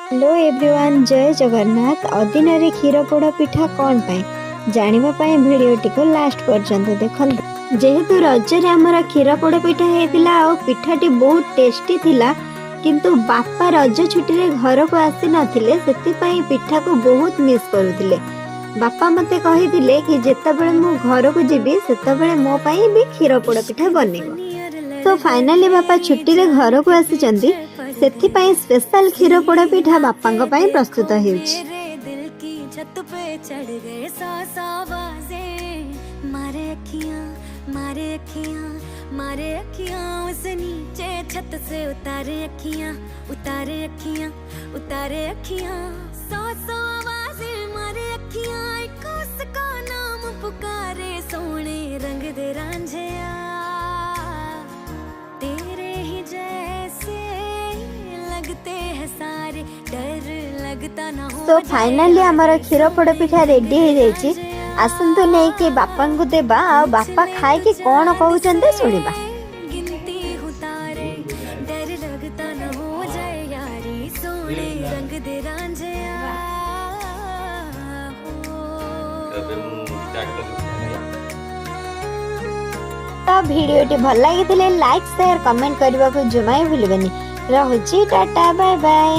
Hello everyone, जय जगन्नाथ। अदिन क्षीर पोड़ पिठा कौन पाए जानिबा पाए वीडियोटी को लास्ट पर्यंत देखंतु। जेहेतु रजरे आमर क्षीर पोड़ पिठा हेतिला आ पिठाटी बहुत टेस्टी थिला, किंतु बापा रज छुट्टी रे घर को आसी नथिले, सेति पिठा को बहुत मिस करुथिले। बापा मते कहिथिले कि जेतेबेले मु घर को जिबी सेतेबेले मो पई भी क्षीर पोड़ पिठा बनेबो। तो फाइनली बापा छुट्टी रे घर को आसी चंदी, सेति पई स्पेशल क्षीर पोड़ पिठा बापांग पई प्रस्तुत हेउछि। मारे अखियां उस नीचे छत से उतारे अखियां, उतारे अखियां, उतारे अखियां। सौ सौ आवाजें मारे अखियां, एक उसका नाम पुकारे। सोने रंग दे रांझिया तेरे ही जैसे लगते हैं सारे, डर लगता ना हो। तो फाइनली हमारा क्षीर पोड़ पिठा रेडी हो जाइए। आसतु नहीं कि बापा को देबा आ बापा खाए कि कौन कहते शुणा। गिनती उतारे, डर लगता न हो जाए यारी। सोने रंग दे रांझिया तो वीडियोटी भल लगी लाइक शेयर कमेंट करने को जमा भूलबेनी। रहुची, टाटा, बाय बाय।